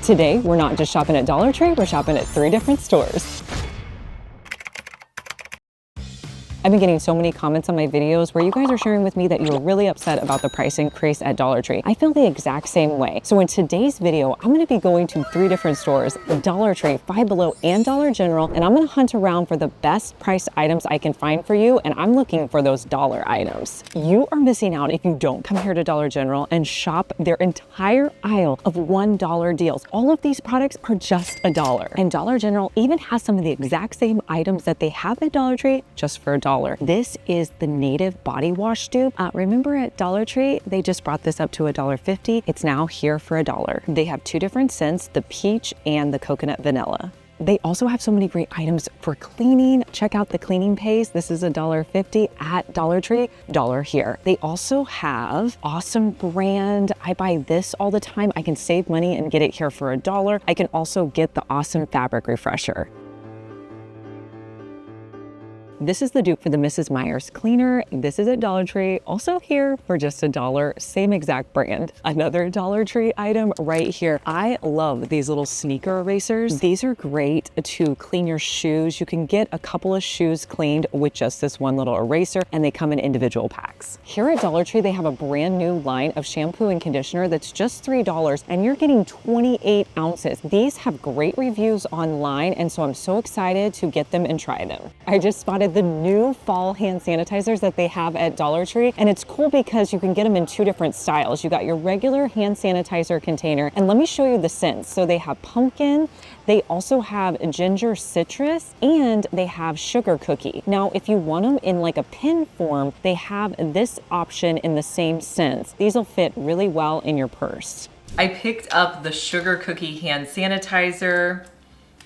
Today, we're not just shopping at Dollar Tree, we're shopping at 3 different stores. I've been getting so many comments on my videos where you guys are sharing with me that you're really upset about the price increase at Dollar Tree. I feel the exact same way. So in today's video, I'm gonna be going to 3 different stores, Dollar Tree, Five Below, and Dollar General, and I'm gonna hunt around for the best priced items I can find for you, and I'm looking for those dollar items. You are missing out if you don't come here to Dollar General and shop their entire aisle of $1 deals. All of these products are just $1. And Dollar General even has some of the exact same items that they have at Dollar Tree just for $1. This is the Native Body Wash Dupe. Remember at Dollar Tree, they just brought this up to $1.50. It's now here for $1. They have 2 different scents, the peach and the coconut vanilla. They also have so many great items for cleaning. Check out the cleaning paste. This is $1.50 at Dollar Tree, $1 here. They also have awesome brand. I buy this all the time. I can save money and get it here for $1. I can also get the awesome fabric refresher. This is the dupe for the Mrs. Meyer's cleaner. This is at Dollar Tree, also here for just $1, same exact brand. Another Dollar Tree item right here. I love these little sneaker erasers. These are great to clean your shoes. You can get a couple of shoes cleaned with just this one little eraser, and they come in individual packs. Here at Dollar Tree, they have a brand new line of shampoo and conditioner that's just $3, and you're getting 28 ounces. These have great reviews online, and so I'm so excited to get them and try them. I just spotted the new fall hand sanitizers that they have at Dollar Tree, and it's cool because you can get them in 2 different styles. You got your regular hand sanitizer container, and let me show you the scents. So they have pumpkin, they also have ginger citrus, and they have sugar cookie. Now, if you want them in like a pin form, they have this option in the same scents. These will fit really well in your purse. I picked up the sugar cookie hand sanitizer.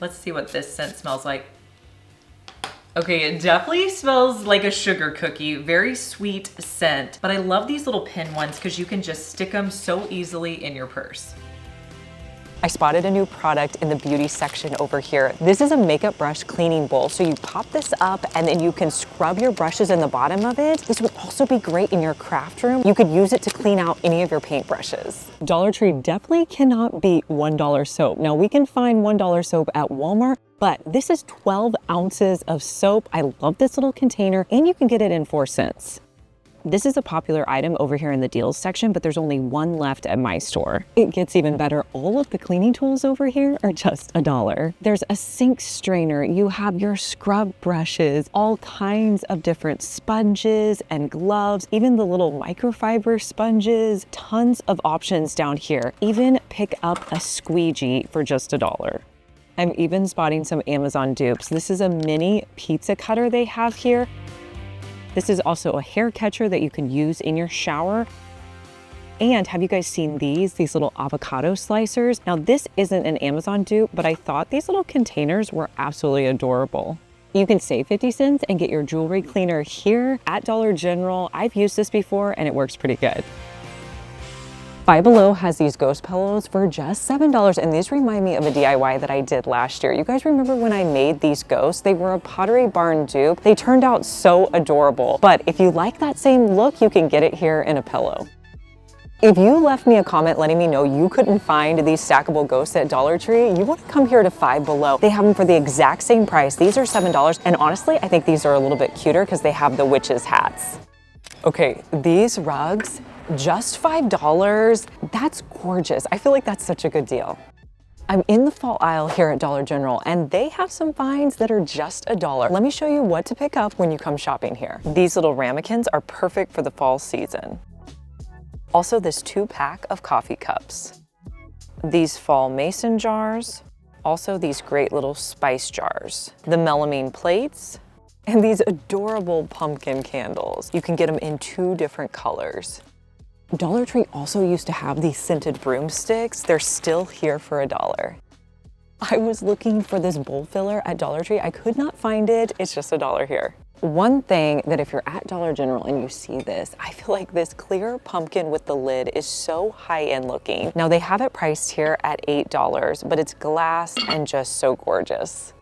Let's see what this scent smells like. Okay, it definitely smells like a sugar cookie, very sweet scent, but I love these little pin ones because you can just stick them so easily in your purse. I spotted a new product in the beauty section over here. This is a makeup brush cleaning bowl. So you pop this up and then you can scrub your brushes in the bottom of it. This would also be great in your craft room. You could use it to clean out any of your paintbrushes. Dollar Tree definitely cannot beat $1 soap. Now we can find $1 soap at Walmart, but this is 12 ounces of soap. I love this little container, and you can get it in 4 cents. This is a popular item over here in the deals section, but there's only 1 left at my store. It gets even better. All of the cleaning tools over here are just $1. There's a sink strainer. You have your scrub brushes, all kinds of different sponges and gloves, even the little microfiber sponges, tons of options down here. Even pick up a squeegee for just $1. I'm even spotting some Amazon dupes. This is a mini pizza cutter they have here. This is also a hair catcher that you can use in your shower. And have you guys seen these little avocado slicers? Now this isn't an Amazon dupe, but I thought these little containers were absolutely adorable. You can save 50 cents and get your jewelry cleaner here at Dollar General. I've used this before and it works pretty good. Five Below has these ghost pillows for just $7, and these remind me of a DIY that I did last year. You guys remember when I made these ghosts? They were a Pottery Barn dupe. They turned out so adorable. But if you like that same look, you can get it here in a pillow. If you left me a comment letting me know you couldn't find these stackable ghosts at Dollar Tree, you want to come here to Five Below. They have them for the exact same price. These are $7, and honestly, I think these are a little bit cuter because they have the witches' hats. Okay, these rugs, just $5. That's gorgeous. I feel like that's such a good deal. I'm in the fall aisle here at Dollar General, and they have some finds that are just $1. Let me show you what to pick up when you come shopping here. These little ramekins are perfect for the fall season. Also, this 2-pack of coffee cups. These fall mason jars. Also, these great little spice jars. The melamine plates. And these adorable pumpkin candles. You can get them in 2 different colors. Dollar Tree also used to have these scented broomsticks. They're still here for $1. I was looking for this bowl filler at Dollar Tree. I could not find it. It's just $1 here. One thing that if you're at Dollar General and you see this, I feel like this clear pumpkin with the lid is so high-end looking. Now they have it priced here at $8, but it's glass and just so gorgeous.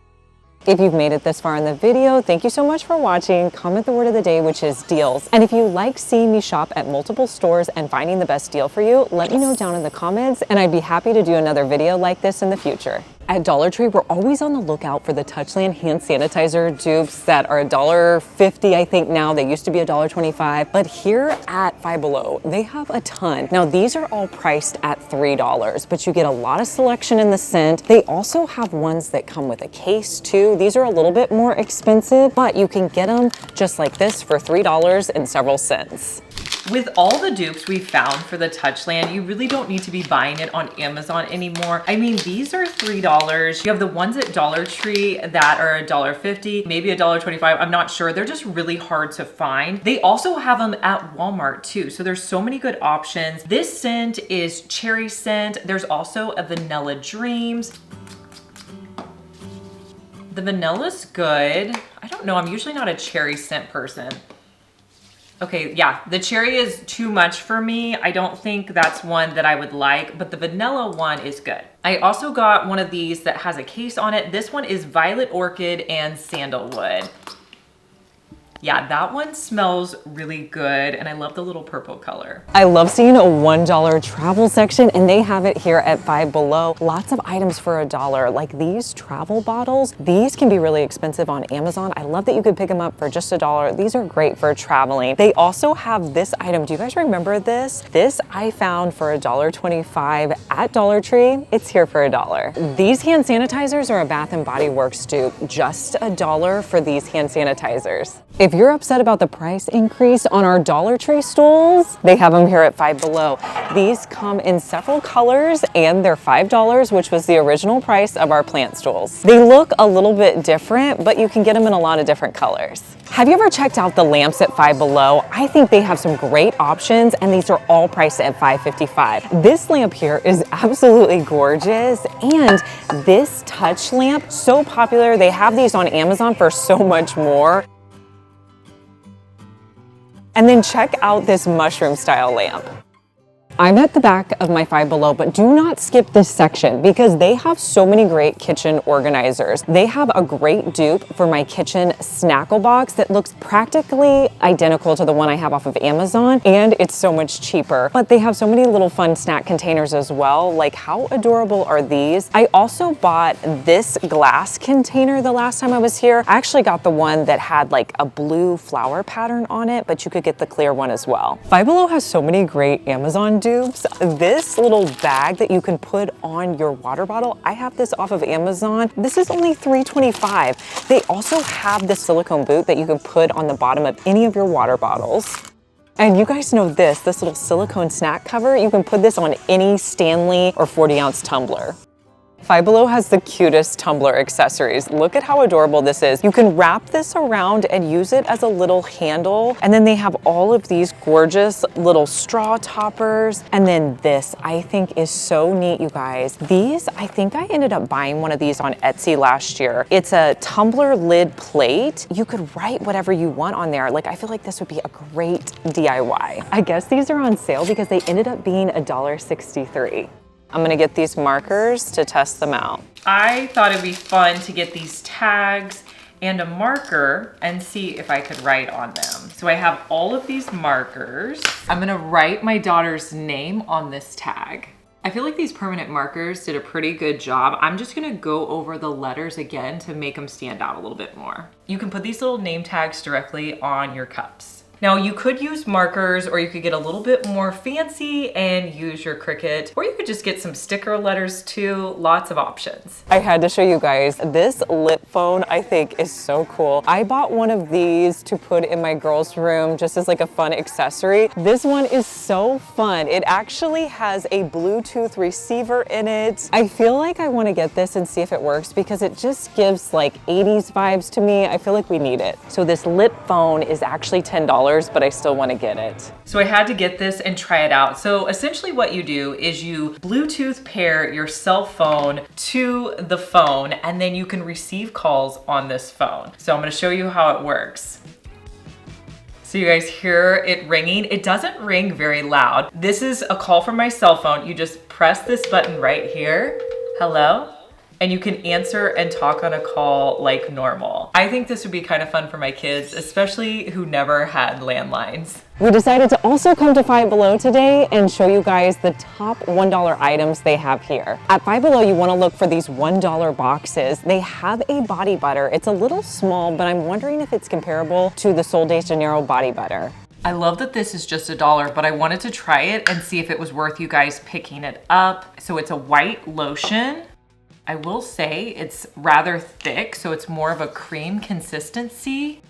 If you've made it this far in the video, thank you so much for watching. Comment the word of the day, which is deals. And if you like seeing me shop at multiple stores and finding the best deal for you, let me know down in the comments, and I'd be happy to do another video like this in the future. At Dollar Tree, we're always on the lookout for the Touchland hand sanitizer dupes that are $1.50, I think now. They used to be $1.25, but here at Five Below, they have a ton. Now, these are all priced at $3, but you get a lot of selection in the scent. They also have ones that come with a case too. These are a little bit more expensive, but you can get them just like this for $3 and several cents. With all the dupes we found for the Touchland, you really don't need to be buying it on Amazon anymore. I mean, these are $3. You have the ones at Dollar Tree that are $1.50, maybe $1.25. I'm not sure. They're just really hard to find. They also have them at Walmart too. So there's so many good options. This scent is cherry scent. There's also a Vanilla Dreams. The vanilla's good. I don't know. I'm usually not a cherry scent person. Okay, yeah, the cherry is too much for me. I don't think that's one that I would like, but the vanilla one is good. I also got one of these that has a case on it. This one is Violet Orchid and Sandalwood. Yeah, that one smells really good, and I love the little purple color. I love seeing a $1 travel section, and they have it here at Five Below. Lots of items for $1, like these travel bottles. These can be really expensive on Amazon. I love that you could pick them up for just $1. These are great for traveling. They also have this item. Do you guys remember this? This I found for $1.25 at Dollar Tree. It's here for $1. These hand sanitizers are a Bath & Body Works dupe. Just $1 for these hand sanitizers. If you're upset about the price increase on our Dollar Tree stools, they have them here at Five Below. These come in several colors and they're $5, which was the original price of our plant stools. They look a little bit different, but you can get them in a lot of different colors. Have you ever checked out the lamps at Five Below? I think they have some great options, and these are all priced at $5.55. This lamp here is absolutely gorgeous, and this touch lamp, so popular. They have these on Amazon for so much more. And then check out this mushroom style lamp. I'm at the back of my Five Below, but do not skip this section because they have so many great kitchen organizers. They have a great dupe for my kitchen snackle box that looks practically identical to the one I have off of Amazon, and it's so much cheaper. But they have so many little fun snack containers as well. Like, how adorable are these? I also bought this glass container the last time I was here. I actually got the one that had like a blue flower pattern on it, but you could get the clear one as well. Five Below has so many great Amazon dupes. This little bag that you can put on your water bottle, I have this off of Amazon. This is only $3.25. They also have the silicone boot that you can put on the bottom of any of your water bottles. And you guys know this little silicone snack cover, you can put this on any Stanley or 40-ounce tumbler. Five Below has the cutest tumbler accessories. Look at how adorable this is. You can wrap this around and use it as a little handle. And then they have all of these gorgeous little straw toppers. And then this, I think, is so neat, you guys. These, I think I ended up buying one of these on Etsy last year. It's a tumbler lid plate. You could write whatever you want on there. Like, I feel like this would be a great DIY. I guess these are on sale because they ended up being $1.63. I'm gonna get these markers to test them out. I thought it'd be fun to get these tags and a marker and see if I could write on them. So I have all of these markers. I'm gonna write my daughter's name on this tag. I feel like these permanent markers did a pretty good job. I'm just gonna go over the letters again to make them stand out a little bit more. You can put these little name tags directly on your cups. Now you could use markers, or you could get a little bit more fancy and use your Cricut, or you could just get some sticker letters too. Lots of options. I had to show you guys, this lip phone I think is so cool. I bought one of these to put in my girls' room just as like a fun accessory. This one is so fun. It actually has a Bluetooth receiver in it. I feel like I want to get this and see if it works because it just gives like 80s vibes to me. I feel like we need it. So this lip phone is actually $10. But I still want to get it. So I had to get this and try it out. So essentially what you do is you Bluetooth pair your cell phone to the phone, and then you can receive calls on this phone. So I'm going to show you how it works. So you guys hear it ringing. It doesn't ring very loud. This is a call from my cell phone. You just press this button right here. Hello? and you can answer and talk on a call like normal. I think this would be kind of fun for my kids, especially who never had landlines. We decided to also come to Five Below today and show you guys the top $1 items they have here. At Five Below, you want to look for these $1 boxes. They have a body butter. It's a little small, but I'm wondering if it's comparable to the Sol de Janeiro body butter. I love that this is just $1, but I wanted to try it and see if it was worth you guys picking it up. So it's a white lotion. I will say it's rather thick, so it's more of a cream consistency.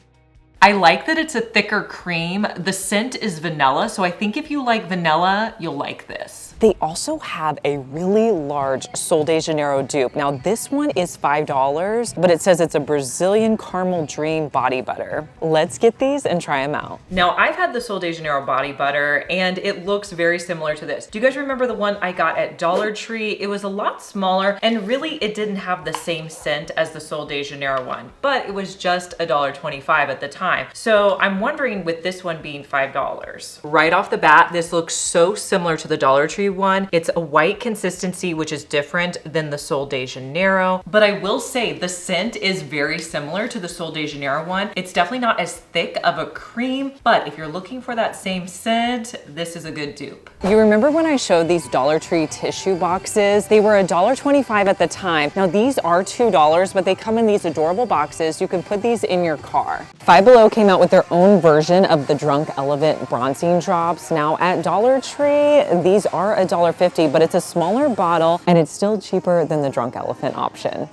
I like that it's a thicker cream. The scent is vanilla, so I think if you like vanilla, you'll like this. They also have a really large Sol de Janeiro dupe. Now this one is $5, but it says it's a Brazilian Caramel Dream body butter. Let's get these and try them out. Now I've had the Sol de Janeiro body butter and it looks very similar to this. Do you guys remember the one I got at Dollar Tree? It was a lot smaller and really it didn't have the same scent as the Sol de Janeiro one, but it was just $1.25 at the time. So I'm wondering with this one being $5. Right off the bat, this looks so similar to the Dollar Tree one. It's a white consistency, which is different than the Sol de Janeiro. But I will say the scent is very similar to the Sol de Janeiro one. It's definitely not as thick of a cream, but if you're looking for that same scent, this is a good dupe. You remember when I showed these Dollar Tree tissue boxes? They were $1.25 at the time. Now these are $2, but they come in these adorable boxes. You can put these in your car. Five Below came out with their own version of the Drunk Elephant bronzing drops. Now at Dollar Tree, these are $1.50, but it's a smaller bottle and it's still cheaper than the Drunk Elephant option.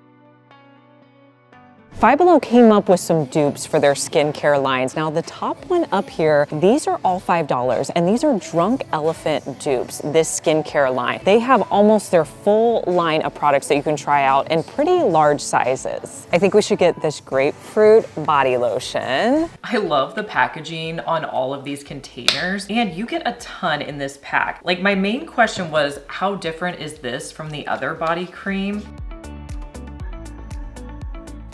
Five Below came up with some dupes for their skincare lines. Now the top one up here, these are all $5 and these are Drunk Elephant dupes, this skincare line. They have almost their full line of products that you can try out in pretty large sizes. I think we should get this grapefruit body lotion. I love the packaging on all of these containers and you get a ton in this pack. Like my main question was, how different is this from the other body cream?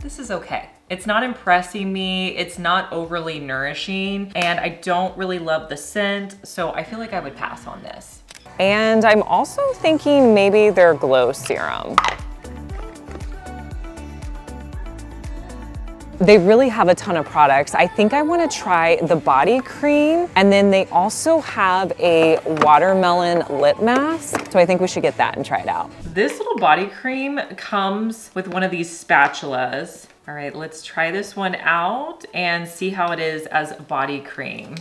This is okay. It's not impressing me, it's not overly nourishing, and I don't really love the scent, so I feel like I would pass on this. And I'm also thinking maybe their glow serum. They really have a ton of products. I think I want to try the body cream, and then they also have a watermelon lip mask. So I think we should get that and try it out. This little body cream comes with one of these spatulas. All right, let's try this one out and see how it is as body cream.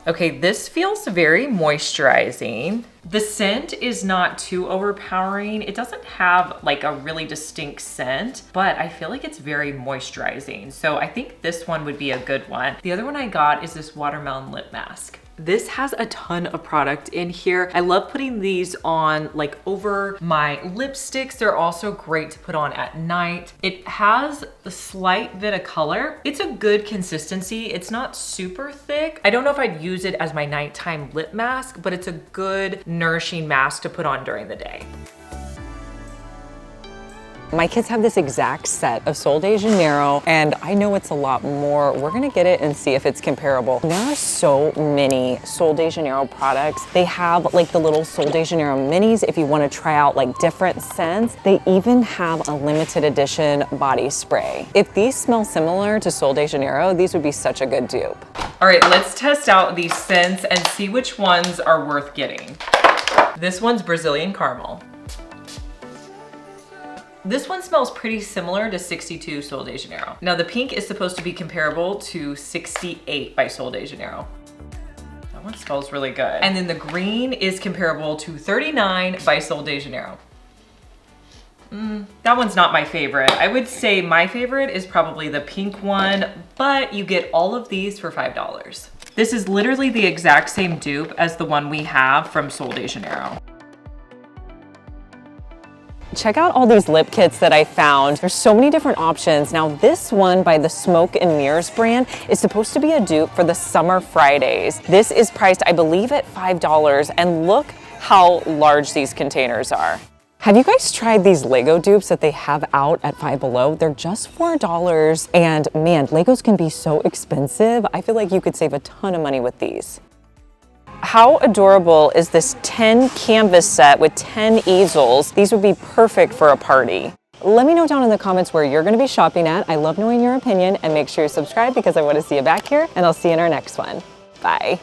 Okay, this feels very moisturizing. The scent is not too overpowering. It doesn't have like a really distinct scent, but I feel like it's very moisturizing. So I think this one would be a good one. The other one I got is this watermelon lip mask. This has a ton of product in here. I love putting these on like over my lipsticks. They're also great to put on at night. It has a slight bit of color. It's a good consistency. It's not super thick. I don't know if I'd use it as my nighttime lip mask, but it's a good nourishing mask to put on during the day. My kids have this exact set of Sol de Janeiro, and I know it's a lot more. We're gonna get it and see if it's comparable. There are so many Sol de Janeiro products. They have like the little Sol de Janeiro minis if you wanna try out like different scents. They even have a limited edition body spray. If these smell similar to Sol de Janeiro, these would be such a good dupe. All right, let's test out these scents and see which ones are worth getting. This one's Brazilian Caramel. This one smells pretty similar to 62 Sol de Janeiro. Now the pink is supposed to be comparable to 68 by Sol de Janeiro. That one smells really good. And then the green is comparable to 39 by Sol de Janeiro. That one's not my favorite. I would say my favorite is probably the pink one, but you get all of these for $5. This is literally the exact same dupe as the one we have from Sol de Janeiro. Check out all these lip kits that I found. There's so many different options. Now this one by the Smoke and Mirrors brand is supposed to be a dupe for the Summer Fridays. This is priced, I believe, at $5, and look how large these containers are. Have you guys tried these Lego dupes that they have out at Five Below? They're just $4, and man, Legos can be so expensive. I feel like you could save a ton of money with these. How adorable is this 10 canvas set with 10 easels? These would be perfect for a party. Let me know down in the comments where you're gonna be shopping at. I love knowing your opinion, and make sure you subscribe because I wanna see you back here, and I'll see you in our next one. Bye.